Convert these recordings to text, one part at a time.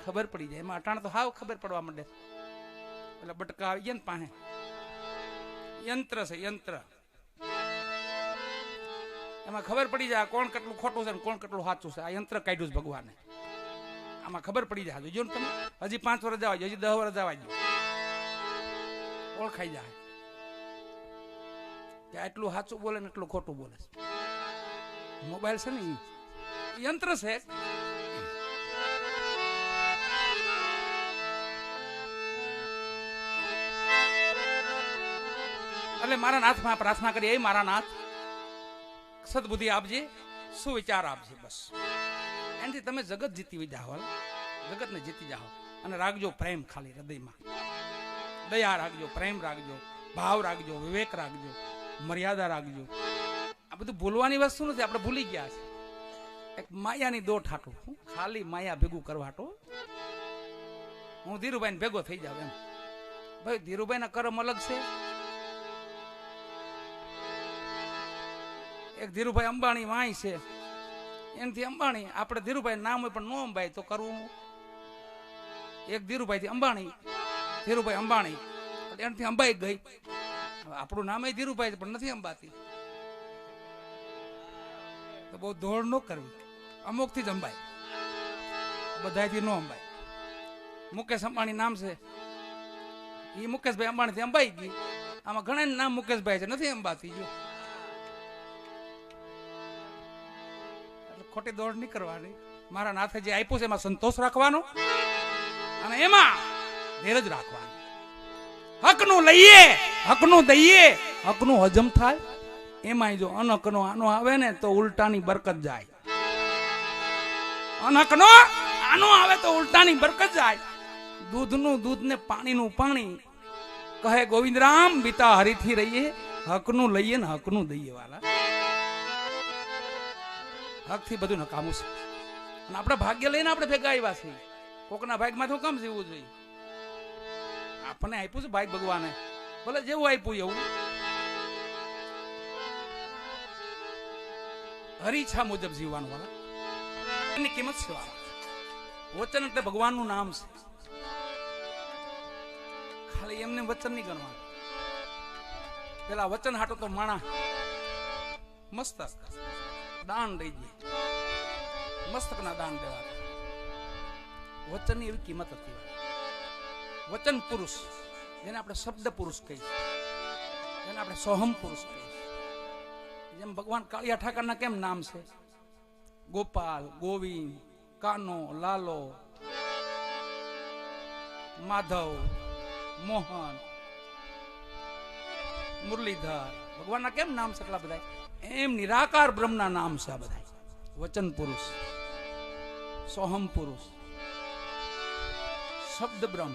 ખબર પડી જાય. એમાં અટાણ તો હાવ ખબર પડવા માંડે. એટલે બટકા આવી ગયા ને પાસે યંત્ર છે, યંત્ર. એમાં ખબર પડી જાય કોણ કેટલું ખોટું છે ને કોણ કેટલું સાચું છે. આ યંત્ર કાઢ્યું છે ભગવાને. આમાં ખબર પડી જાય. જોજો ને તમે, હજી 5 વર્ષ જવા, હજી 10 વર્ષ જવા, ઓળખાઈ જાય કે આટલું સાચું બોલે ને એટલું ખોટું બોલે. મોબાઈલ છે ને એ યંત્ર છે. એટલે મારા નાથમાં પ્રાર્થના કરીએ, મારા નાથ સદબુદ્ધિ આપજે, સુવિચાર આપજે. બસ એનાથી તમે જગત જીતી જાઓ, જગતને જીતી જાઓ. અને રાખજો પ્રેમ, ખાલી હૃદયમાં દયા રાખજો, પ્રેમ રાખજો, ભાવ રાખજો, વિવેક રાખજો, મર્યાદા રાખજો. આ બધું ભૂલવાની વસ્તુ નથી. આપણે ભૂલી ગયા છે. એક માયાની દોટ હાટું, ખાલી માયા ભેગું કરવા હાટું હું ધીરુભાઈ ભેગો થઈ જાવ એમ. ભાઈ ધીરુભાઈ ના કર્મ અલગ છે. એક ધીરુભાઈ અંબાણી વાય છે, એનાથી અંબાણી. આપણે ધીરુભાઈ નામ હોય પણ નો અંબાઈ તો કરવું. એક ધીરુભાઈ થી અંબાણી, ધીરુભાઈ અંબાણી, એનાથી અંબાઈ ગઈ. આપણું નામ ધીરુભાઈ પણ નથી અંબાતી. તો બહુ દોડ ન કરવી. અમુક થી જ અંબાઈ, બધાથી નો અંબાઈ. મુકેશ અંબાણી નામ છે, એ મુકેશભાઈ અંબાણી થી અંબાઈ ગઈ. આમાં ઘણા નામ મુકેશભાઈ છે, નથી અંબાતી. જો ખોટી દોડ નહીં કરવાની. મારા નાથે જે આપ્યું છે એમાં સંતોષ રાખવાનો અને એમાં ધીરજ રાખવાની. હકનું લઈએ, હકનું દઈએ, હકનું હજમ થાય. એમાં જો અનહકનો આનો આવે ને તો ઉલટાની બરકત જાય. અનહકનો આનો આવે તો ઉલટાની બરકત જાય. દૂધનું દૂધ ને પાણીનું પાણી. કહે ગોવિંદરામ બીતા હરીથી રહીએ, હકનું લઈએ ને હકનું દઈએ. વાલા હક થી બધું નકામું છે. અને આપણે ભાગ્ય લઈને આપણે ભેગા આવ્યા છીએ. કોકના ભાગમાં તો કેમ જીવવું જોઈએ? આપણને આપ્યું છે ભાગ ભગવાને, ભલે જેવું આપ્યું એવું. હરીછા મુજબ જીવવાનું. વાલા એની કિંમત છે. વાલા વચન એટલે ભગવાનનું નામ છે. ખાલી એમને વચન નહીં ગણવાનું. પેલા વચન હાટો તો માણા મસ્તક દાન દઈ દે, મસ્તકના દાન દેવા. વચનની એવી કિંમત હતી. વચન પુરુષ, જેને આપણે શબ્દ પુરુષ કહીએ, જેને આપણે સોહમ પુરુષ કહીએ. જેમ ભગવાન કાળિયા ઠાકરના કેમ નામ છે? ગોપાલ, ગોવિંદ, કાનો, લાલો, માધવ, મોહન, મુરલીધર. ભગવાનના કેમ નામ છે એટલા બધા? એમ નિરાકાર બ્રહ્મના નામ છે આ બધા. વચન પુરુષ, સોહમ પુરુષ, શબ્દ બ્રહ્મ,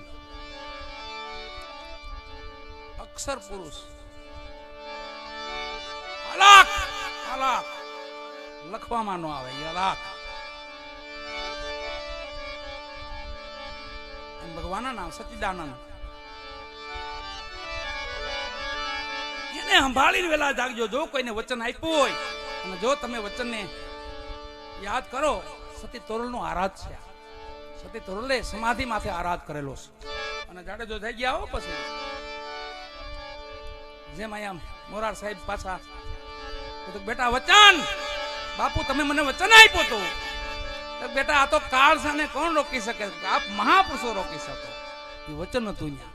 અક્ષર પુરુષ, અલાક. અલાક લખવામાં નો આવે, અલાક. એમ ભગવાનના નામ સચ્ચિદાનંદ. એને સંભાળીને વેલા જાગજો. જો કોઈને વચન આપ્યું હોય અને જો તમે વચનને યાદ કરો. સતી તોરલનો આરાધ છે. સતી તોરલે સમાધિ માથે આરાધ કરેલો છે. અને જાડેજો થઈ ગયા હો. પછી જેમ અહીંયા મોરાર સાહેબ પાછા બેટા વચન, બાપુ તમે મને વચન આપ્યું હતું. બેટા આ તો કાળ સાને કોણ રોકી શકે? આપ મહાપુરુષો રોકી શકો. એ વચન હતું ત્યાં.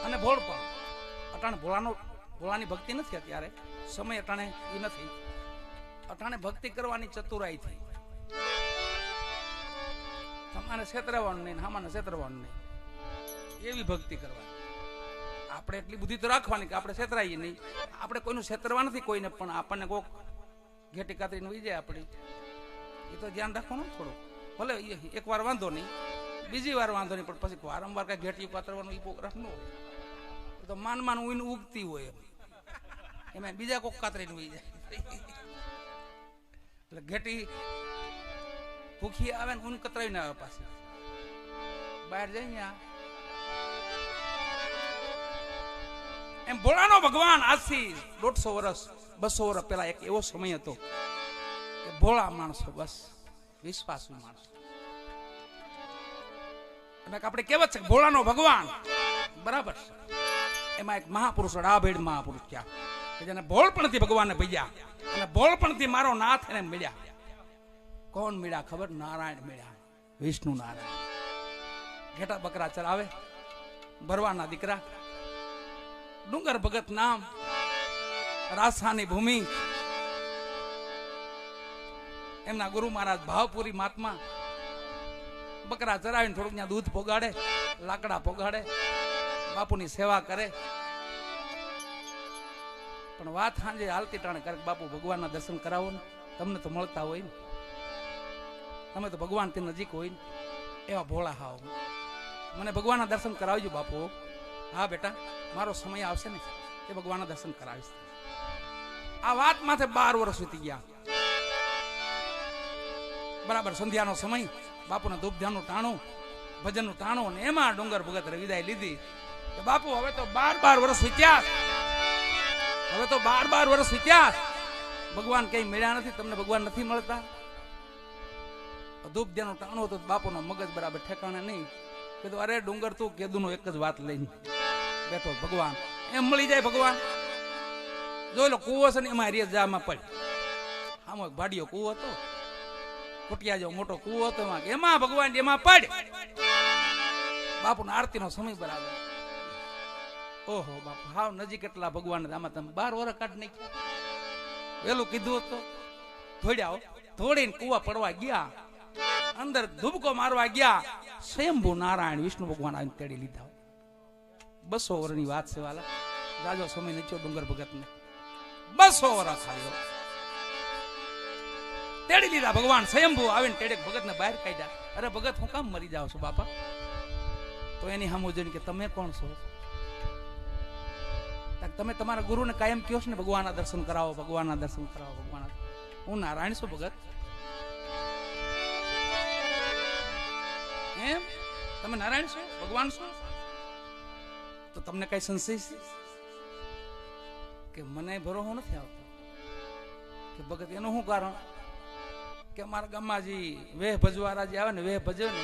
અને ભોળ પણ અટાણે ભોળાની ભક્તિ નથી. અત્યારે સમય અટાણે એ નથી. અટાણે ભક્તિ કરવાની ચતુરાઈ થઈ. તમારે છેતરવાનું નહીં, હામાને છેતરવાનું નહીં, એવી ભક્તિ કરવાની. આપણે એટલી બુદ્ધિ તો રાખવાની કે આપણે છેતરાઈએ નહીં. આપણે કોઈનું છેતરવા નથી કોઈને, પણ આપણને કોક ઘેટી કાતરીને વહી જાય આપણી, એ તો ધ્યાન રાખવાનું થોડું. ભલે એકવાર વાંધો નહીં, બીજી વાર વાંધો નહીં, પણ પછી વારંવાર કઈ ઘેટી કાતરવાનું એ પ્રોગ્રામ ન હોય. તો માન ઉગતી હોય એમાં બીજા કોક કાતરીને વહી જાય. એટલે ઘેટી ભૂખી આવે ને ઊન કતરાઈ ના આવે. પાછી બહાર જાય એમ ભોળાનો ભગવાન આજથી 150 વર્ષ 200 વર્ષ પહેલા એક એવો સમય હતો કે ભોળા માણસો, બસ વિશ્વાસુ માણસો. આપણે કહેવત છે ભોળાનો ભગવાન, બરાબર. એમાં એક મહાપુરુષ, ડાભેડ મહાપુરુષ ત્યાં કે જેને ભોળપણથી ભગવાનને ભજ્યા અને ભોળપણથી મારો નાથ એને મળ્યા. કોણ મળ્યા ખબર? નારાયણ મળ્યા, વિષ્ણુ નારાયણ. ઘેટા બકરા ચરાવે, ભરવાના દીકરા, ડુંગર ભગત નામ, રાજસ્થાની ભૂમિ. એમના ગુરુ મહારાજ ભાવપુરી મહાત્મા બકરા ચરાવીને થોડુંક ત્યાં દૂધ પોગાડે, લાકડા પોગાડે, બાપુની સેવા કરે. પણ વાત સાંજે હાલતી ટાણે કરે, બાપુ ભગવાનના દર્શન કરાવો ને, તમને તો મળતા હોય ને, તમે તો ભગવાન થી નજીક હોય ને. એવા ભોળા હાવ, મને ભગવાનના દર્શન કરાવજો બાપુ. હા બેટા, મારો સમય આવશે ને એ ભગવાનના દર્શન કરાવીશ. આ વાત માથે 12 વર્ષ વીતી ગયા. બરાબર સંધ્યાનો સમય, બાપુના ધૂપ ધ્યાનનું ટાણું, ભજનનું ટાણું, અને એમાં ડુંગર ભગત વિદાય લીધી કે બાપુ હવે તો 12 વર્ષ વીત્યા, હવે તો 12 વર્ષ વીત્યા, ભગવાન કઈ મળ્યા નથી, તમને ભગવાન નથી મળતા. ધૂપ ધ્યાનનું ટાણું હતું, બાપુનો મગજ બરાબર ઠેકાણે નહીં. કીધું અરે ડુંગર, તું કેદુનો એક જ વાત લઈને બેઠો, ભગવાન એમ મળી જાય ભગવાન. જોઈ લો કૂવો છે ને, એમાં રેત જામાં પડ, આમ ભાડીયો કૂવો હતો, કોટિયા જેવો મોટો કૂવો હતો, એમાં ભગવાન એમાં પડ. બાપુનો આરતીનો સમય બરાબર. ઓહો બાપુ, હાવ નજીક એટલા ભગવાન, આમાં તમે 12 વર્ષ કાઢી નાખ્યા. વેલું કીધું હતું થોડ્યા, થોડીને કૂવા પડવા ગયા, અંદર ધુબકો મારવા ગયા, સ્વયંભુ નારાયણ વિષ્ણુ ભગવાન આવીને તેડી લીધા. 200 વર્ષની વાત છે વાલા, રાજો સમય નીચો ડુંગર ભગત ને 200 વર્ષ આવ્યો, તેડી લીધા ભગવાન સ્વયંભુ આવીને તેડે ભગત ને બહાર કાઢ્યા. અરે ભગત, હું કામ મરી જાવ છું બાપા? તો એની સામું જોઈને કે તમે કોણ છો? તમે તમારા ગુરુને કાયમ કહો છો ને ભગવાનના દર્શન કરાવો, ભગવાનના દર્શન કરાવો, ભગવાન. હું નારાયણ છું ભગત. એમ તમે નારાયણ છો, ભગવાન છો? તો તમને કઈ સંશય છે કે મને ભરોસો નથી આવતો કે ભગત? એનું શું કારણ કે અમારા ગામમાં જે વેહ ભજવાળા જે આવે ને, વેહ ભજવે ને,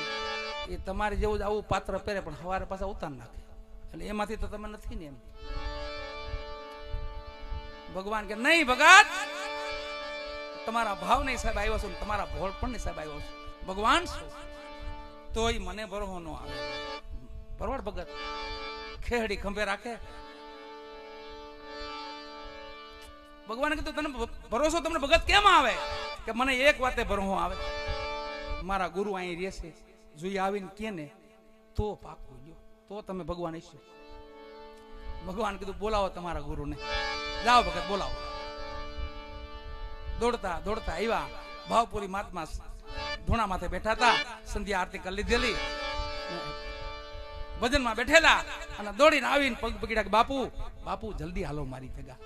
એ તમારે જેવું જ આવું પાત્ર પહેરે પણ સવારે પાછા ઉતાર નાખે, એટલે એમાંથી તો તમે નથી ને. એમ ભગવાન કે નહીં ભગત, તમારા ભાવ નહીં સાહેબ આવ્યો છો, તમારા ભોળ પણ નહીં સાહેબ આવ્યો છો, ભગવાન છો. તોય મને ભરોસો ન આવે. બરોબર ભગત ખેડી ખંભે રાખે. ભગવાને કીધું તને ભરોસો તમને ભગત કેમ આવે? કે મને એક વાતે ભરોસો આવે, મારા ગુરુ અહીં રહેશે, જોઈ આવીને કે ને તો પાકું ગયો, તો તમે ભગવાન હશો. ભગવાન કીધું બોલાવો તમારા ગુરુને. જાઓ ભગત બોલાવો. દોડતા દોડતા આવ્યા. ભાવપુરી મહાત્મા ધૂણા માથે બેઠા હતા, સંધ્યા આરતી કરી લીધેલી, ભજનમાં બેઠેલા, અને દોડીને આવીને પગ પકડ્યા કે બાપુ, બાપુ જલ્દી હાલો મારી ભેગા,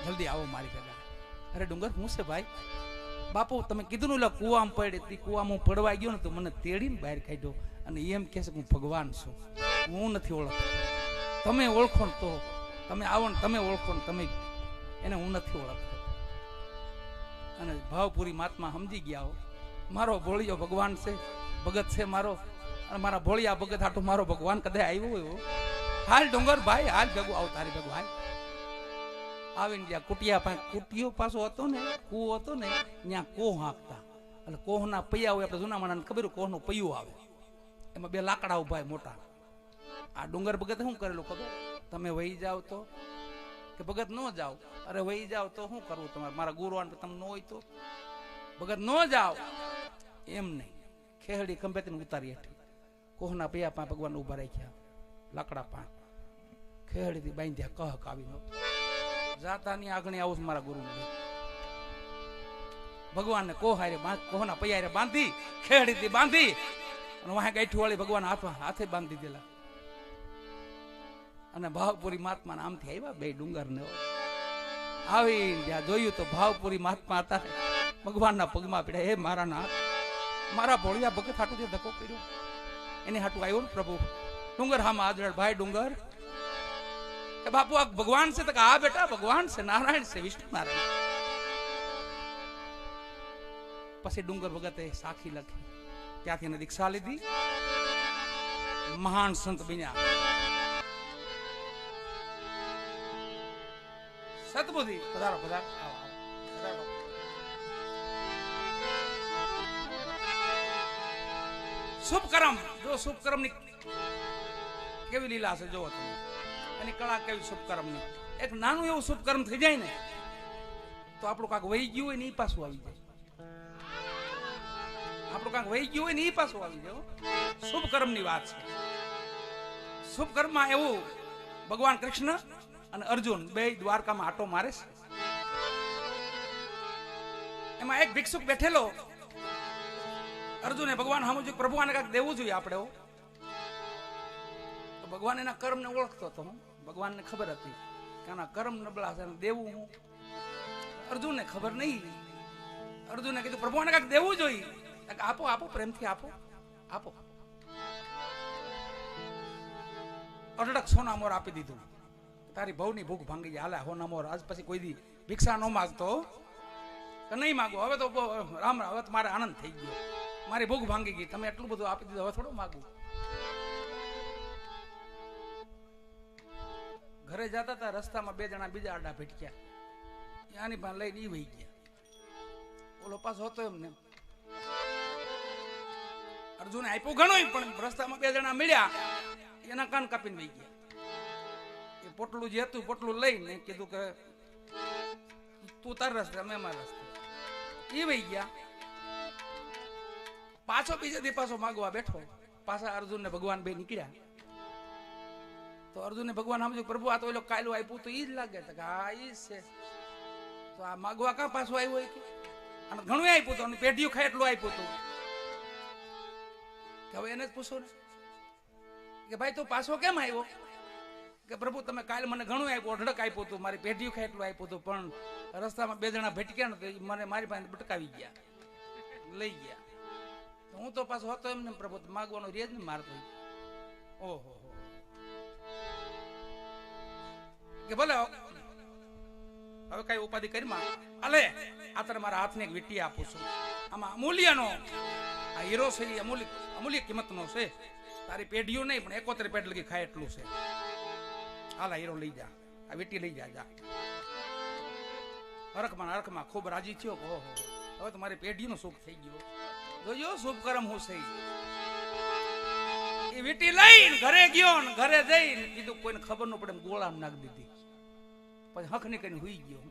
જલ્દી આવો મારી ભેગા. અરે ડુંગર હું છે ભાઈ? બાપુ તમે કીધું ને કુવામાં પડી, કુવામાં પડવા ગયો ને તો મને તેડીને બહાર કાઢ્યો, અને એમ કહે છે કે હું ભગવાન છું. હું નથી ઓળખતો, તમે ઓળખો ને તો, તમે આવો ને તમે ઓળખો ને તમે એને, હું નથી ઓળખતો. અને ભાવપુરી મહાત્મા સમજી ગયા, હો મારો ભોળિયો ભગવાન છે, ભગત છે મારો, અને મારા ભોળિયા ભગત હાટું મારો ભગવાન કદાચ આવ્યો હોય. હાલ ડુંગર ભાઈ, હાલ ભેગું આવ તારી ભેગું હાલ. આવીને જ્યાં કુટિયા પાસે, કુટિયો પાછો હતો ને, કૂવો હતો ને, ત્યાં કોહ હાંકતા, એટલે કોહના પૈયા હોય, આપણે જૂના માણસને ખબર, કોહનું પૈયું આવે, એમાં 2 લાકડા ઉભા મોટા. આ ડુંગર ભગત શું કરેલું ખબર? તમે વહી જાવ તો કે ભગત ન જાવ? અરે વહી જાવ તો શું કરવું તમારે? મારા ગુરુવાન તમે ન હોય તો ભગત ન જાવ એમ નહીં. ખેહડી ખંભેથી ઉતારી હેઠી કોહના પૈયા પા ભગવાન ઉભા રાખ્યા, લાકડા પા ખેહડીથી બાંધ્યા, કહક આવી જાતાની આગણી આવું મારા ગુરુ. ભગવાનને કોહના પૈયા બાંધી, ખેહડીથી બાંધી, અને વાહે ગાંઠું વાળી ભગવાન હાથે બાંધી દીધેલા. અને ભાવપુરી મહાત્મા આમથી આવ્યા 2 ડુંગર ને આવી, જ્યાં જોયું તો ભાવપુરી મહાત્મા હતા, ભગવાનના પગમાં પડ્યા. હે મારા નાથ, મારા ભોળિયા ભગત હાટું ધક્કો કર્યો, એને હાટું આવ્યો ને પ્રભુ. ડુંગર હામાં આદરણ ભાઈ ડુંગર, કે બાપુ આ ભગવાન છે? તો કે હા બેટા ભગવાન છે, નારાયણ છે, વિષ્ણુ નારાયણ. પછી ડુંગર ભગતે સાખી લખી, ત્યાંથી એને દીક્ષા લીધી, મહાન સંત બન્યા. સતબુદ્ધિ પધારો પધારો. શુભ કર્મ, જો શુભ કર્મ ની કેવી લીલા છે જોવો તમે, એની કળા કેવી શુભ કર્મ ની. એક નાનું એવું શુભ કર્મ થઈ જાય ને તો આપણું કાંક વહી ગયું હોય ને એ પાછું આવી જાય. આપણું કાંક વહી ગયું હોય ને એ પાછું આવી જાય. શુભ કર્મ ની વાત છે. શુભ કર્મમાં એવું ભગવાન કૃષ્ણ અને અર્જુન બે દ્વારકામાં આટો મારે છે. એમાં એક ભિક્ષુક બેઠેલો, અર્જુને ભગવાન સમજ્યું પ્રભુ આને કાંઈક દેવું જોઈએ આપણે. તો ભગવાન એના કર્મ ને ઓળખતો હતો. ભગવાનને ખબર હતી કે આના કર્મ નબળા છે, દેવું હું. અર્જુનને ખબર નહીં. અર્જુને કીધું પ્રભુ આને કાંઈક દેવું જોઈએ. આપો આપો, પ્રેમથી આપો આપો. અઢળક સોના મોર આપી દીધું. તારી ભવની ભૂખ ભાંગી જાય, હાલે સોના મોર. આજ પછી કોઈ દી ભિક્ષા ન માગતો કે નહીં માગો. હવે તો રામ, હવે તો મારે આનંદ થઈ ગયો, મારી ભૂખ ભાંગી ગઈ. તમે એટલું બધું આપી દીધું, હવે થોડું માગું. ઘરે જતા હતા, રસ્તામાં બે જણા બીજા આડા ભેટક્યા. આની પાસે લઈને ઈ વહી ગયા. ઓલો પાછો હતો એમને. અર્જુને આપ્યું ઘણું, પણ રસ્તામાં બે જણા મળ્યા, એના કાન કાપીને વહી ગયા. એ પોટલું જે હતું પોટલું લઈને કીધું કે તું તાર રસ્તે, અમે અમારા રસ્તે. એ વહી ગયા. પાછો બીજે દી પાછો માગવા બેઠો. પાછા અર્જુન ને ભગવાન બે નીકળ્યા. તો અર્જુને ભગવાન સમજ્યું પ્રભુ આ તો એલો કાયલું આપ્યું તો ઈ જ લાગે. તો હા ઈ છે. તો આ માગવા કાં પાછું આવ્યું હોય કે? અને ઘણું આપ્યું હતું, અને પેઢીયું ખાય એટલું આપ્યું હતું. હવે એને જ પૂછો ને કે ભાઈ તું પાછો કેમ આવ્યો? કે પ્રભુ તમે કાલે મને ઘણું આપ્યું, અઢળક આપ્યું હતું, મારી પેઢીયું ખાય એટલું આપ્યું હતું, પણ રસ્તામાં બે જણા ભટક્યા ને તો મને મારી પાસે ભટકાવી ગયા, લઈ ગયા. હું તો પાછો હતો એમને પ્રભુ, માગવાનો રેજ ને મારતો. ઓહો, કે ભલે હવે કઈ ઉપાધિ કરી માં અલે આ તને મારા હાથને એક વીંટી આપું છું. આમાં અમૂલ્યનો આ હીરો છે, એ અમૂલ્ય કિંમતનો છે. તારી પેઢીઓ નહીં પણ 71 પેઢી લગી ખાય એટલું છે. હાલા હીરો લઈ જા, આ વીંટી લઈ જા. હરખમાં ખૂબ રાજી થયો. ઓહો, હવે તો મારી પેઢીનું સુખ થઈ ગયું. જોયો શુભ કર્મ હું થઈ. એ વીંટી લઈને ઘરે ગયો ને ઘરે જઈને કીધું કોઈને ખબર ન પડે, ગોળામાં નાખી દીધી. પછી હક ની કરીને હુઈ ગયો.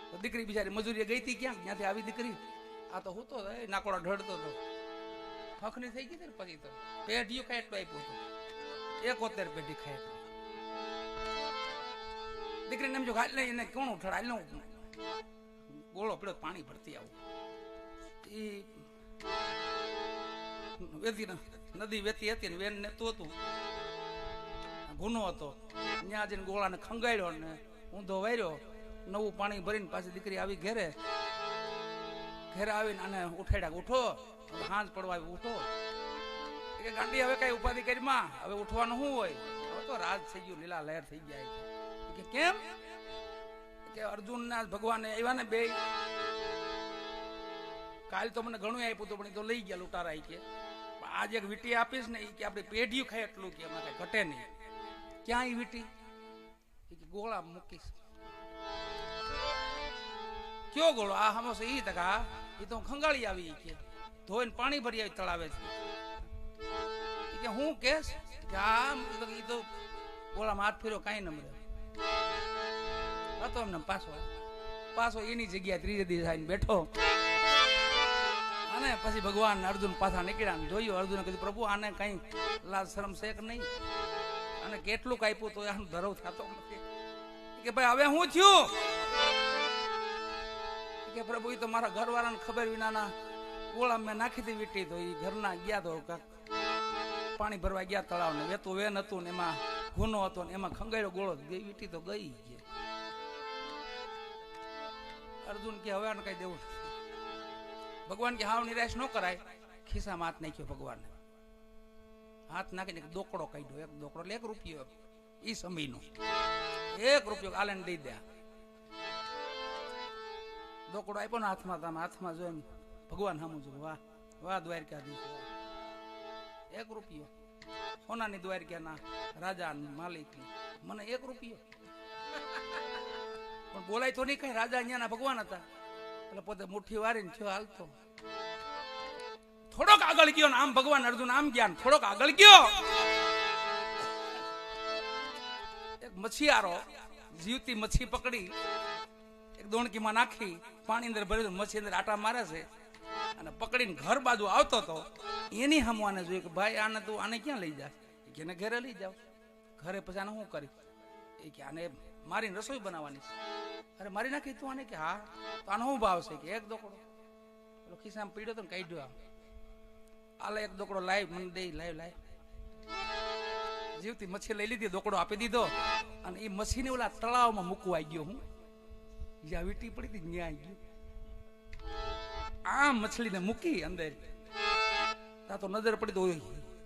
તો દીકરી બિચારી મજૂરી ગઈ હતી ક્યાંક, ત્યાંથી આવી દીકરી. આ તો હું તો નાકોડા ઢળતો હતો, હક ની થઈ ગઈ ને. પછી તો પેઢીઓ ખાય એટલું આપ્યું હતું, 71 પેઢી ખાય. દીકરીને એમ જો હાલ નહીં, એને કોણ ઉઠાડ, હાલ ન ગોળો પડ્યો, પાણી ભરતી આવું. નદી વેતી હતી ને વેન નેતું હતું, ગુનો હતો. ત્યાં જઈને ગોળાને ખંગાડ્યો ને ઊંધો વાર્યો. નવું પાણી ભરીને પાછી દીકરી આવી ઘેરે આવીને આને ઉઠાડ્યા. ઉઠો, હાંજ પડવા આવી, ઉઠો. કે ગાંડી હવે કઈ ઉપાધિ કરી માં, હવે ઉઠવાનું શું હોય? હવે તો રાજ થઈ ગયું, લીલા લહેર થઈ જાય. કે કેમ? કે અર્જુન ના ભગવાન આવ્યા ને બે, કાલ તો મને ઘણું આપ્યું હતું, પણ એ તો લઈ ગયા લૂંટારા. કે આજે એક વીંટી આપીશ ને, કે આપડે પેઢીયું ખાય એટલું, કે એમાં કઈ ઘટે નહીં. ક્યાં એ વીંટી? ગોળા મૂકીશ. કયો ગોળો? આ હમો છે ઈ તકા, એ તો ખંગાળી આવી, કે ધોઈને પાણી ભરી આવી તળાવે છે. કે હું કેસ કે આ ઈ તો ગોળામાં હાથ ફેર્યો, કાંઈ ન મળે હતો. એમને પાછો એની જગ્યાએ ત્રીજે દિવસ આવીને બેઠો. અને પછી ભગવાન અર્જુન પાછા નીકળ્યા ને જોયું. અર્જુને કીધું પ્રભુ આને કઈ લાજ શરમ છે કે નહીં? અને કેટલું કાપ્યું તો આનું ધરવ થતો નથી. કે ભાઈ હવે હું થયું? કે પ્રભુ એ તો મારા ઘરવાળાને ખબર વિનાના ગોળા મેં નાખી હતી વીંટી. તો એ ઘરના ગયા તો પાણી ભરવા ગયા તળાવ ને, વેતું વેન હતું ને એમાં ગુનો હતો ને એમાં ખંગાડ્યો ગોળો, વીંટી તો ગઈ. અર્જુન કે હવે આને કઈ દેવું. ભગવાન કે હાવ નિરાશ ન કરાય. ખિસ્સામાં હાથ નાખ્યો ભગવાન. હાથ નાખીને એક દોકડો કાઢ્યો. એક દોકડો એટલે 1 રૂપિયો. ઈ સમયનું 1 રૂપિયો આલેન દઈ દે. દોકડો આપ્યો ને હાથમાં, તમે હાથમાં જો એમ ભગવાન સામું જો, વાહ વાહ દ્વારકાધીશ, 1 રૂપિયો સોનાની દ્વારકાના રાજા માલિક, મને 1 રૂપિયો. પણ બોલાય તો નહીં કઈ, રાજા અહીંયાના ભગવાન હતા એટલે પોતે મુઠ્ઠી વારીને થયો હાલતો. થોડોક આગળ ગયો ને આમ ભગવાન અર્જુન આમ ગયા, થોડોક આગળ ગયો એક મછીયારો જીવતી મચ્છી પકડી એક દોણકીમાં નાખી પાણી અંદર ભરી મચ્છી અંદર આટા મારે છે અને પકડીને ઘર બાજુ આવતો હતો. એની હમવાને જોયું કે ભાઈ આને તું આને ક્યાં લઈ જા? કે એને ઘરે લઈ જાવ. ઘરે પછી આને શું કરી? એ કે આને મારીને રસોઈ બનાવવાની. અરે મારી નાખી તું આને? કે હા. તો આનો શું ભાવ છે? કે 1 દોકડો. પેલો ખિસ્સામાં પીડ્યો તો કાઢ્યો, આલે 1 દોકડો લાઈ મને દે, લાઈ. જીવતી મચ્છી લઈ લીધી, દોકડો આપી દીધો અને એ મચ્છીને ઓલા તળાવમાં મૂકવા ગયો. હું જ્યાં વીટી પડી હતી ત્યાં ગયો, આ મછલીને મૂકી અંદર. તા તો નજર પડી તો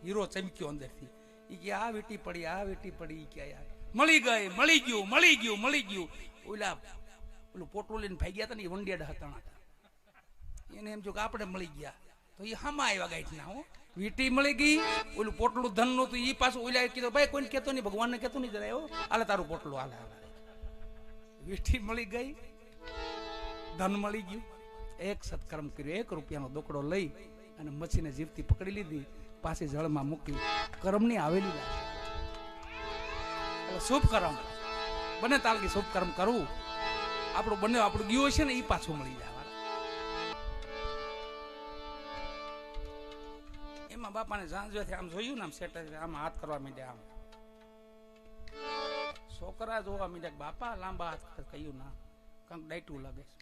હીરો ચમક્યો અંદરથી. ઈ કે આ વીટી પડી, કે યાર મળી ગયું. ઓલું પોટલું લઈને ભાઈ ગયા હતા ને એ વંડિયાડા હતા, એને એમ જો કે આપણે મળી ગયા. તો એ હામાં આવ્યા ગાંઠના. હો વીટી મળી ગઈ, ઓલું પોટલું ધન નું હતું, એ પાછું ઓલા કીધું ભાઈ કોઈને કહેતો નહીં, ભગવાનને કહેતો નહીં જરા, એવો હાલે તારું પોટલું હાલે. વીટી મળી ગઈ, ધન મળી ગયું. 1 સત્કર્મ કર્યો, 1 રૂપિયાનો દોકડો લઈ અને મચ્છીને જીવતી પકડી લીધી, પાછી જળમાં મૂકી. કર્મની આવેલી વાત, શુભ કર્મ બને તાલકી શુભ કર્મ કરવું. આપણું ગયું છે ને એ પાછું મળી જાય. એમાં બાપાને સાંજથી આમ જોયું ને આમ સેટ આમ હાથ કરવા માંડ્યા, આમ છોકરા જોવા માંડ્યા. બાપા લાંબા હાથ કહ્યું ના કંઈક ડાયટું લાગે છે.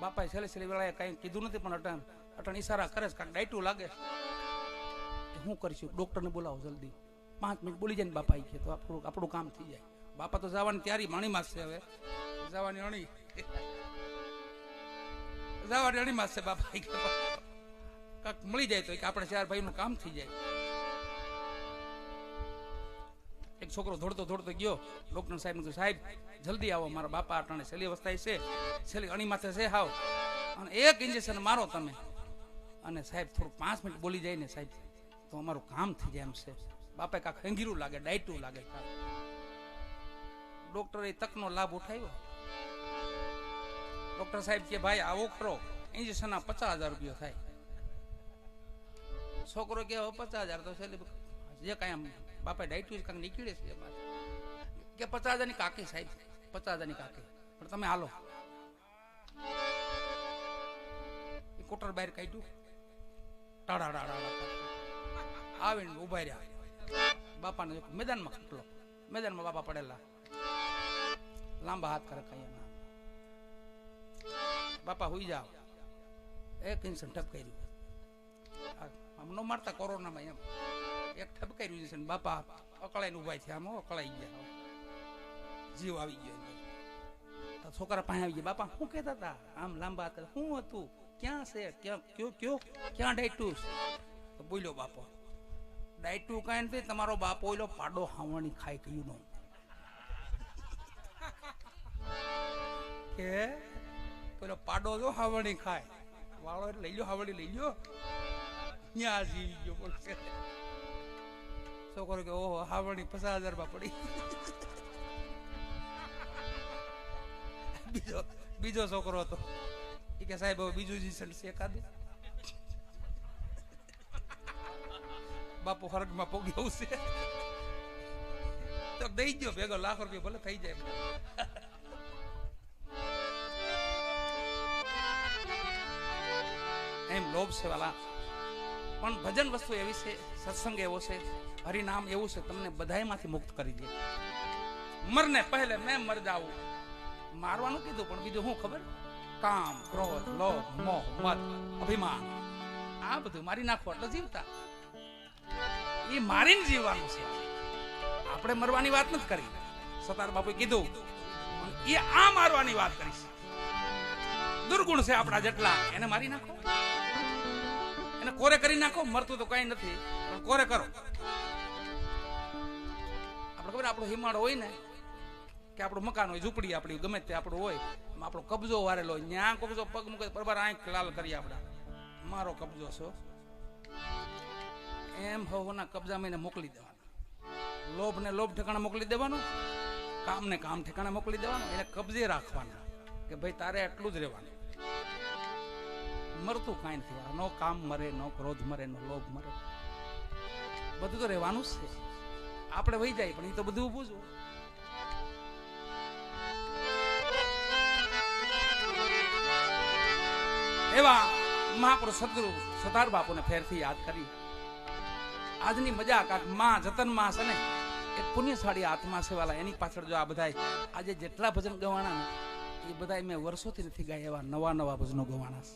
બાપાએ છેલ્લી વેળાએ કઈ કીધું નથી, પણ અટણ ઈશારા કરે છે કાંઈક ડાયટું લાગે છે. શું કરીશું? ડોક્ટરને બોલાવો જલ્દી. 5 મિનિટ બોલી જાય ને બાપા કે તો આપણું કામ થઈ જાય. બાપા તો જવાની તૈયારી માણીમાં છે, હવે જવાની અણીમાં છે. બાપા કાંક મળી જાય તો આપણે 4 ભાઈનું કામ થઈ જાય. એક છોકરો દોડતો ગયો ડોક્ટર સાહેબ ને, સાહેબ જલ્દી આવો, મારા બાપા અટાણે છેલ્લી અવસ્થા છે, છેલ્લી અણી માથે છે, હાવ અને 1 ઇન્જેક્શન મારો તમે. અને સાહેબ થોડું 5 મિનિટ બોલી જાય ને સાહેબ તો અમારું કામ થઈ જાય એમ છે. બાપા કાંક હંગીરું લાગે, ડાયટું લાગે. ડોક્ટરે તકનો લાભ ઉઠાવ્યો. ડોક્ટર સાહેબ કે ભાઈ આવો ખરો, ઇન્જેક્શન ના 50,000 રૂપિયા થાય. છોકરો કે 50,000 તો છેલ્લે જે કાંઈ બાપા ડાયટું કાંઈક નીકળે છે કે 50,000 ની કાકી સાહેબ, 50,000 ની કાકી, પણ તમે હાલો. એ કોટર બહાર કાઢ્યું, ટાડા આવીને ઉભા રહ્યા. બાપાને મેદાનમાં ખટલો, મેદાનમાં બાપા પડેલા, લાંબા હાથ કરે કઈ ના. બાપા હુઈ જાવ. 1 ઇન્જેક્શન ઠપકાર્યું, આમ નો મારતા કોરોનામાં એમ 1 ઠપકાર્યું છે. બાપા અકળાઈને ઉભા થયા, આમ અકળાઈ ગયા, જીવ આવી ગયો. છોકરા પાસે આવી ગયા. બાપા શું કહેતા હતા? આમ લાંબા હાથ, શું હતું, ક્યાં છે, ક્યાં ડાયટું? તો બોલ્યો બાપો, ડાયટું કાંઈ નથી, તમારો બાપો ઓલો પાડો હાવણી ખાઈ ગયું નો. કે પેલો પાડો જો હાવણી ખાય, વાળો એટલે લઈ લો, હાવણી લઈ લો, ત્યાં જીવી ગયો. બોલશે છોકરો કે ઓહો હાવણી 50,000 માં પડી. બીજો છોકરો હતો એ કે સાહેબ બીજું ઇન્જેક્શન શેકાદે. બાપુ હરગમાં પોગ્યો છે તો દઈ ગયો ભેગો, લાખ રૂપિયા ભલે થઈ જાય. એમ લોભ છે વાલા. પણ ભજન વસ્તુ એવી છે, સત્સંગ એવો છે, હરિનામ એવું છે, તમને બધાયમાંથી મુક્ત કરી દે. મરને પહેલે મેં મર જાઉં, મારવાનું કીધું પણ બીજું શું ખબર? કામ, ક્રોધ, લોભ, મોહ, મદ, અભિમાન, આ બધું મારી નાખો એટલે જીવતા. એ મારીને જીવવાનું છે. આપણે મરવાની વાત નથી કરી. સતાર બાપુએ કીધું એ આ મારવાની વાત કરી છે. દુર્ગુણ છે આપણા જેટલા, એને મારી નાખો, એને કોરે કરી નાખો. મરતું તો કઈ નથી પણ કોરે કરો. આપણો હિમાળો હોય ને કે આપણું મકાન હોય, ઝૂંપડી આપણી ગમે તે આપણું હોય, આપણો કબજો વારેલો હોય, ત્યાં કબજો પગ મૂકે બરાબર આંખ લાલ કરી આપણા મારો કબજો છો, એમ હોના કબજામાં એને મોકલી દેવાના. લોભ ને લોભ ઠેકાણે મોકલી દેવાનું, કામ ને કામ ઠેકાણે મોકલી દેવાનું, એને કબજે રાખવાના કે ભાઈ તારે એટલું જ રહેવાનું. મરતું કાંઈ નથી, નો કામ મરે, નો ક્રોધ મરે, નો લોભ મરે, બધું તો રહેવાનું જ છે. આપણે વહી જાય પણ એ તો બધું ઊભું જ હોય. એવા મહાપુરુષ સદગુરુ સતાર બાપુને ફેરથી યાદ કરી. આજની મજા કાક માં જતન માં છે ને, એક પુણ્યશાળી આત્મા છે વાલા, એની પાછળ જો આ બધા આજે જેટલા ભજન ગવાણા એ બધા મેં વર્ષોથી નથી ગાયા, એવા નવા નવા ભજનો ગવાણા છે,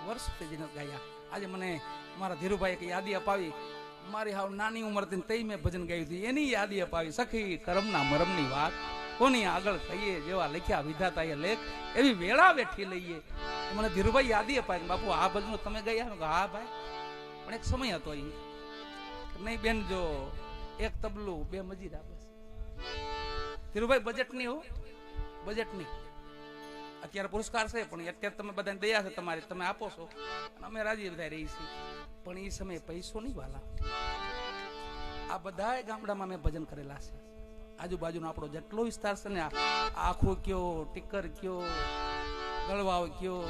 વર્ષોથી જ નથી ગાયા. આજે મને મારા ધીરુભાઈ એક યાદી અપાવી, મારી હાવ નાની ઉંમર હતી તઈ મેં ભજન ગાયું હતું, એની યાદી અપાવી. સખી કરમના મરમની વાત કોની આગળ કહીએ, જેવા લખ્યા વિધાતા એ લેખ એવી વેળા બેઠી લઈએ. મને ધીરુભાઈ યાદી અપાય, બાપુ આ ભજનો તમે ગયા? હા ભાઈ, પણ એક સમય હતો એ નહીં બેન, જો એક તબલું બે મજીરા બસ. ધીરુભાઈ બજેટની હો, બજેટની અત્યારે પુરસ્કાર છે પણ અત્યારે તમે બધાને દયા છે તમારી, તમે આપો છો અને અમે રાજી બધા રહી છીએ, પણ એ સમયે પૈસો નહીં વાલા. આ બધા ગામડામાં મેં ભજન કરેલા છે, આજુબાજુનો આપણો જેટલો વિસ્તાર છે ને, આખો કયો, ટીકર કયો, ગળવાવ કયો,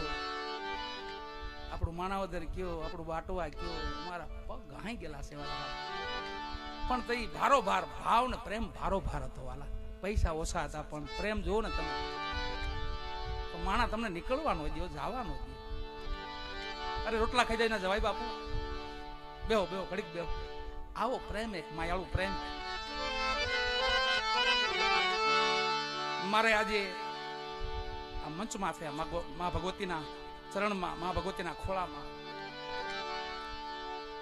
આપણું માણાવદર કયો, આપણું બાટવા કયો, મારા પગ ઘાઈ ગયેલા છે વાલા. પણ તો એ ભારો ભાર ભાવ ને પ્રેમ ભારો ભાર હતો વાલા. પૈસા ઓછા હતા પણ પ્રેમ જોવો ને તમે, તો માણા તમને નીકળવાનો દો, જવાનો દો. અરે રોટલા ખાઈ જાય ના જવાય બાપુ, બેહો બેહો ઘડીક બેહો. આવો પ્રેમ, એક માયાળું પ્રેમ. મારે આજે આ મંચ માથે મા ભગવતીના ચરણમાં, મા ભગવતીના ખોળામાં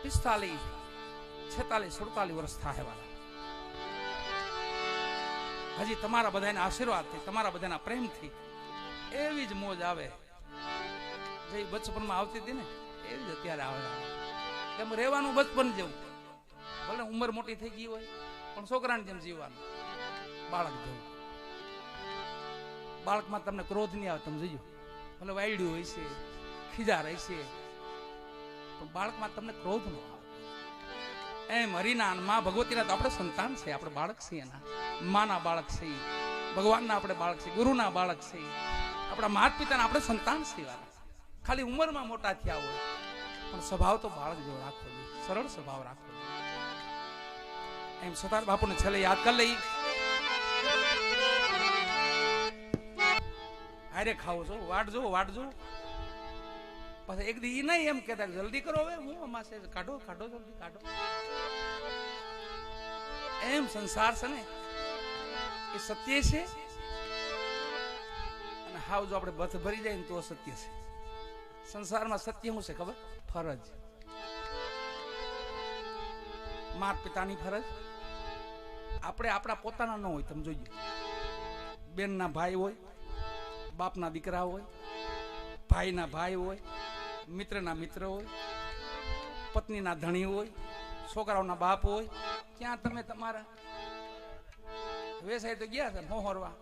45, 46, 47 વર્ષ થાય વાળા. હજી તમારા બધાના આશીર્વાદથી, તમારા બધાના પ્રેમથી એવી જ મોજ આવે જે બચપનમાં આવતી હતી ને, એવી જ અત્યારે આવે. કેમ રહેવાનું બચપન જેવું, ભલે ઉંમર મોટી થઈ ગઈ હોય પણ છોકરાની જેમ જીવવાનું, બાળક જેવું. બાળકમાં તમને ક્રોધ નહીં આવે, તમે જોજો, ભલે વાયડ્યું હોય છે, ખીજા રહે છે, પણ બાળકમાં તમને ક્રોધ ન આવે. એમ હરિના મા ભગવતીના તો આપણે સંતાન છે, આપણે બાળક છે, એના માના બાળક છે, ભગવાનના આપણે બાળક છે, ગુરુના બાળક છે, આપણા માતા પિતાના આપણે સંતાન છે. ખાલી ઉંમરમાં મોટા થયા હોય પણ સ્વભાવ તો બાળક જેવો રાખવો જોઈએ, સરળ સ્વભાવ રાખવો જોઈએ. એમ સતાર બાપુને છેલ્લે યાદ કરી લઈ. હારે ખાવો છો, વાટજો વાટજો. પછી એક દી નહીં એમ કહેતા જલ્દી કરો, હવે હું આમાં છે, કાઢો કાઢો જલ્દી કાઢો. એમ સંસાર છે ને એ સત્ય છે, અને હાવ જો આપણે બથ ભરી જાય ને તો સત્ય છે. સંસારમાં સત્ય શું છે ખબર? ફરજ. માતા પિતાની ફરજ આપણે આપણા પોતાના ન હોય, તમે જોજો. બેનના ભાઈ હોય, બાપના દીકરા હોય, ભાઈના ભાઈ હોય, મિત્રના મિત્ર હોય, પત્નીના ધણી હોય, છોકરાઓના બાપ હોય, ત્યાં તમે તમારા વેસાય તો ગયા છે મોહરવા,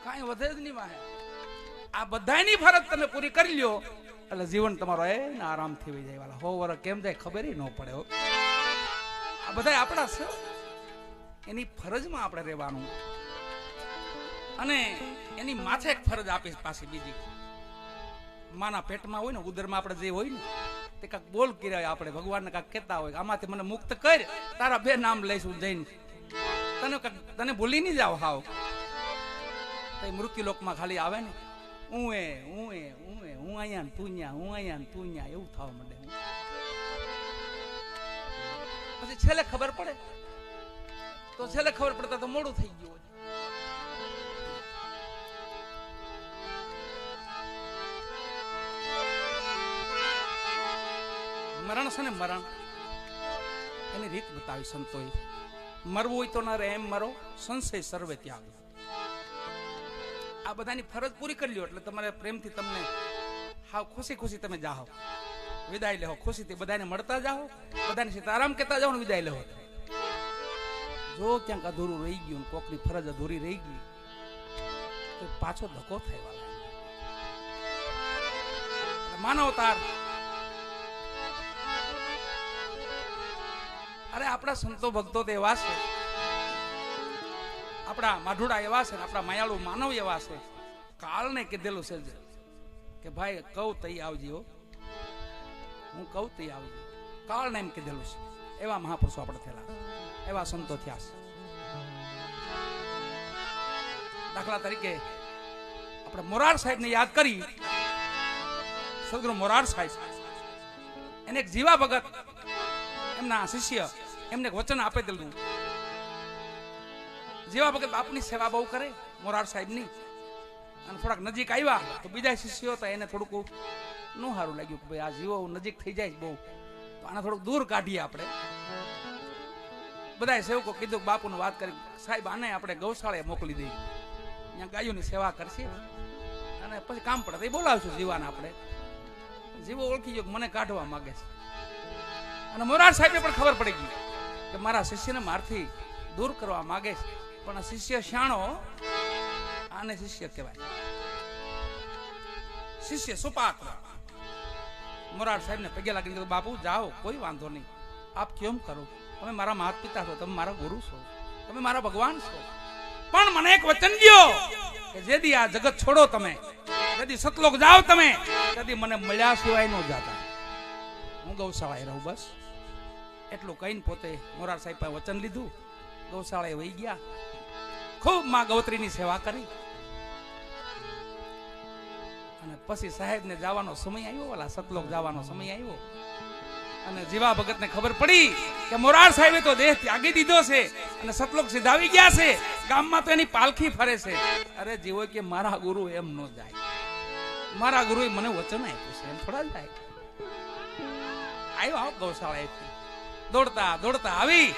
કાંઈ વધે જ નહીં વાહે. આ બધાની ફરજ તમે પૂરી કરી લ્યો એટલે જીવન તમારો એને આરામથી વહી જાય વાલા. 100 વર્ષ કેમ જાય ખબર ન પડે. આ બધા આપણા છે, એની ફરજમાં આપણે રહેવાનું. અને એની માથે એક ફરજ આપી પાછી બીજી, માના પેટમાં હોય ને, ઉદરમાં આપણે જે હોય ને તે કાંક બોલ કર્યા આપણે ભગવાનને કાંક કહેતા હોય, આમાંથી મને મુક્ત કર, તારા 2 નામ લઈશું જઈને, તને ભૂલી નહીં જાવ હાવ. તો મૃત્યુ લોકમાં ખાલી આવે ને, હું અહીંયા ને તું ન્યા, હું અહીંયા ને તું ન્યા, એવું થવા માંડે. પછી છેલ્લે ખબર પડે તો, છેલ્લે ખબર પડતા તો મોડું થઈ ગયું હોય. મરણ છે ને, મરણ એની રીત બતાવી સંતોએ. મરવું હોય તો ના રે એમ મરો, સંશય સર્વે ત્યાગ. આ બધાની ફરજ પૂરી કરી લ્યો એટલે તમારે પ્રેમથી તમને હાવ ખુશી ખુશી તમે જાઓ, વિદાય લેવો ખુશીથી, બધાને મળતા જાઓ, બધાને સીતારામ કહેતા જાઓ ને વિદાય લેવો. જો ક્યાંક અધૂરું રહી ગયું, કોકની ફરજ અધૂરી રહી ગઈ, તો પાછો ધક્કો થવા લાગે. માનવ અવતાર, અરે આપણા સંતો ભક્તો તો એવા છે, આપણા માઢુડા એવા છે, આપણા માયાળુ માનવ એવા છે. કાળને કીધેલું છે કે ભાઈ કહું તઈ આવજો, હું કહું તઈ આવજો. કાળને એમ કીધેલું છે. એવા મહાપુરુષો આપણે થયેલા, એવા સંતો થયા છે. દાખલા તરીકે આપણે મોરાર સાહેબને યાદ કરી. સદગુરુ મોરાર સાહેબ, એને એક જીવા ભગત એમના શિષ્ય એમને વચન આપી દીધું. જીવા ભગત બાપની સેવા બહુ કરે મોરાર સાહેબની, અને થોડાક નજીક આવ્યા તો બીજા શિષ્યો હતા એને થોડુંક ન સારું લાગ્યું કે ભાઈ આ જીવો નજીક થઈ જાય બહુ, તો આને થોડુંક દૂર કાઢીએ આપણે. બધા સેવકો કીધું, બાપુને વાત કરી, સાહેબ આને આપણે ગૌશાળાએ મોકલી દઈએ, અહીંયા ગાયોની સેવા કરશે અને પછી કામ પડે તો બોલાવશું જીવાને. આપણે જીવો ઓળખી ગયો મને કાઢવા માંગે છે. અને મોરાર સાહેબને પણ ખબર પડી ગઈ કે મારા શિષ્યને મારથી દૂર કરવા માંગે છે, પણ શિષ્ય શાણો, આને શિષ્ય કહેવાય, શિષ્ય સુપાત્ર. મોરાર સાહેબને પગે લાગીને કીધું, બાપુ જાઓ, કોઈ વાંધો નહીં, આપ કેમ કરો, તમે મારા માતા પિતા છો, તમે મારા ગુરુ છો, તમે મારા ભગવાન છો, પણ મને એક વચન દ્યો કે જેદી આ જગત છોડો તમે, જેદી સતલોક જાઓ તમે, તેથી મને મળ્યા સિવાય ન જાતા, હું ગૌશાળાએ રહું. બસ એટલું કહીને પોતે મોરાર સાહેબ પાસે વચન લીધું, ગૌશાળાએ વહી ગયા, ખૂબ માં ગૌત્રીની સેવા કરી. અને પછી સાહેબને જવાનો સમય આવ્યો, ઓલા સતલોક જવાનો સમય આવ્યો, અને જીવા ભગતને ખબર પડી કે મોરાર સાહેબે તો દેહ ત્યાગી દીધો છે અને સતલોક સિધાવી ગયા છે. ગામમાં તો એની પાલખી ફરે છે. અરે જીવો કે મારા ગુરુ એમ ન જાય, મારા ગુરુએ મને વચન આપ્યું છે, એમ થોડા જાય. આવ્યો ગૌશાળાએથી દોડતા દોડતા આવી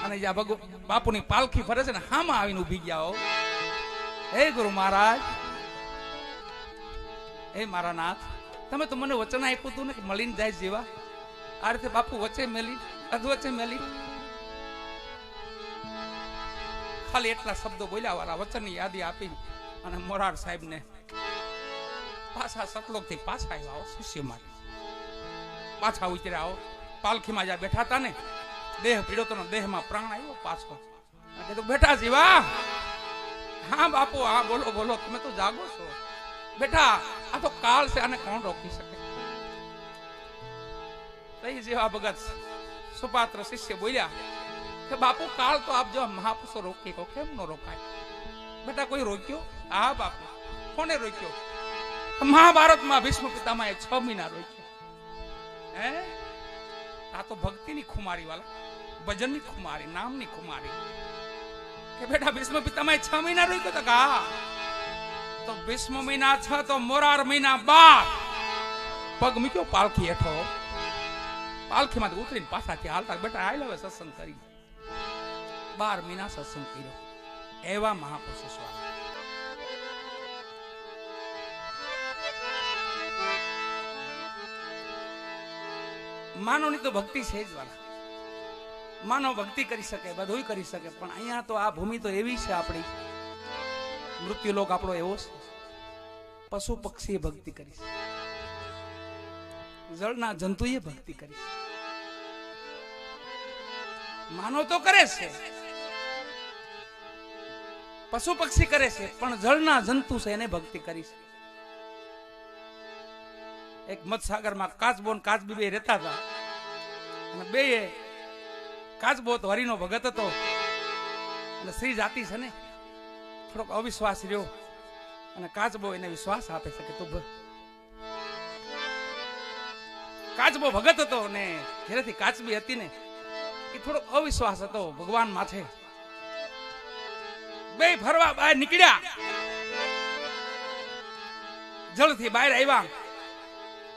અને જ્યાં બાપુની પાલખી ફરે છે ને હામાં આવીને ઉભી ગયા. હે ગુરુ મહારાજ, હે મારા નાથ, તમે તો મને વચન આપ્યું હતું ને કે મળીને જાય જીવા. આ રીતે બાપુ વચ્ચે મેલી, અધવચ્ચે મેલી, ખાલી એટલા શબ્દો બોલ્યા, વાળા વચનની યાદી આપી અને મોરાર સાહેબને પાછા સતલોકથી પાછા આવ્યા શિષ્ય માટે. પાછા ઉતર્યા આવો, પાલખીમાં જ્યાં બેઠા હતા ને, દેહ પીડો તો દેહમાં પ્રાણ આવ્યો પાછો. કીધું, બેટા જીવા. હા બાપુ, હા બોલો બોલો, તમે તો જાગો છો. બેટા આ તો કાળ છે, આને કોણ રોકી શકે? જેવા ભગત સુપાત્ર શિષ્ય બોલ્યા કે બાપુ કાળ તો આપ જો મહાપુરુષો રોકી કો, કેમ નો રોકાય? બેટા કોઈ રોક્યો? હા બાપુ. કોને રોક્યો? મહાભારતમાં ભીષ્મ પિતામહે 6 મહિના રોક્યો. હે, આ તો ભક્તિની ખુમારી વાળા, ભજનની ખુમારી, નામની ખુમારી. કે બેટા ભીષ્મ પિતામહે 6 મહિના રોક્યો? તો હા, તો ભીષ્મ મહિના 6 તો મોરાર મહિના 12 પગ મૂક્યો પાલખી હેઠો. પાલખીમાંથી ઉતરીને પાછા ત્યાં હાલતા, બેટા આઈ હવે સત્સંગ કરી. 12 મહિના સત્સંગ કર્યો. એવા મહાપુરુષો સ્વામી. માનવની તો ભક્તિ છે જ વાલા. માનવ ભક્તિ કરી શકે, બધું કરી શકે, પણ અહીંયા તો આ ભૂમિ તો એવી છે આપણી, મૃત્યુલોક આપણો એવો છે. પશુ પક્ષીએ ભક્તિ કરી છે, જળના જંતુએ ભક્તિ કરી છે. માનવ તો કરે છે, પશુ પક્ષી કરે છે, પણ જળના જંતુ છે એને ભક્તિ કરી છે. એક મતસાગરમાં કાચબો ને કાચબી બે રહેતા હતા, અને બે કાચબો તો હરિનો ભગત હતો, અને સ્ત્રી જાતિ છે ને થોડોક અવિશ્વાસ રહ્યો, અને કાચબો એને વિશ્વાસ આપે છે કે તું કાચબો ભગત હતો ને ઘરેથી કાચબી હતી ને એ થોડો અવિશ્વાસ હતો ભગવાન માથે. બે ફરવા બહાર નીકળ્યા, જળથી બહાર આવ્યા,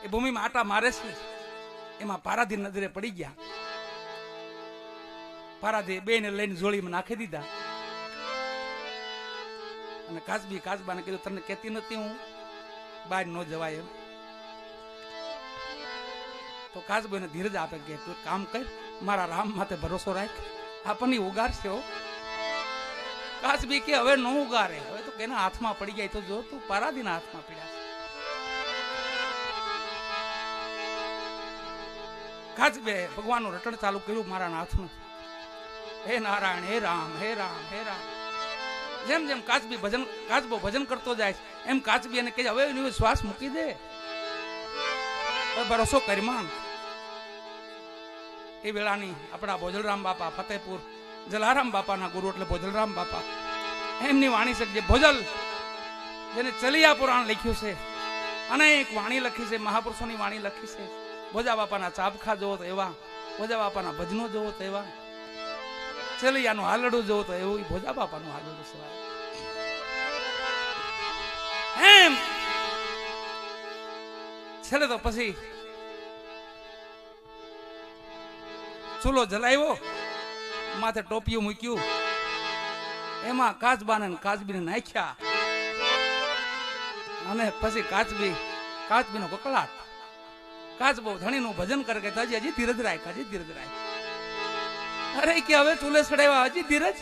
એ ભૂમિમાં આટા મારે છે, એમાં પારાધી નજરે પડી ગયા. પારાધી બેને લઈને જોડીમાં નાખી દીધા, અને કાચબી કાચબાને કીધું, તને કહેતી નથી હું બહાર ન જવાય એમ? તો કાચબો એને ધીરજ આપે કે તું કામ કર, મારા રામ માથે ભરોસો રાખ, આપણને ઉગાડશે. કાચબી કે હવે નો ઉગારે, હવે તો કેના હાથમાં પડી જાય તો જો તું પારાદીના હાથમાં પીડા. કાચબે ભગવાનનું રટણ ચાલુ કર્યું મારા નાથનું. હે નારાયણ, હે રામ, હે રામ, હે રામ. જેમ જેમ કાચબો ભજન કરતો જાય એમ કાચબી એને કહે હવે એનો શ્વાસ મૂકી દે, ભરોસો કરીમાં. એ વેળાની આપણા ભોજલરામ બાપા ફતેપુર જલારામ બાપાના ગુરુ એટલે ભોજલરામ બાપા, એમની વાણી છે જે ભોજલ, જેને ચલિયા પુરાણ લખ્યું છે, અનેક વાણી લખી છે, મહાપુરુષોની વાણી લખી છે. ભોજા બાપાના ચાબખા જોવો તો એવા, ભોજા બાપાના ભજનો જોવો તો એવા, ચલિયાનું હાલડું જોવો તો એવું ભોજા બાપાનું હાલડું છે. એમ છેલ્લે તો પછી ચૂલો જલાવ્યો, માથે ટોપિયું મૂક્યું, એમાં કાચબાને કાચબીને નાખ્યા, અને પછી કાચબીનો કકળાટ. કાચબો ધણીનું ભજન કરે કે હજી ધીરજ રાખ, હજી ધીરજ રાખ. અરે કે હવે ચૂલે ચડાવ્યા, હજી ધીરજ.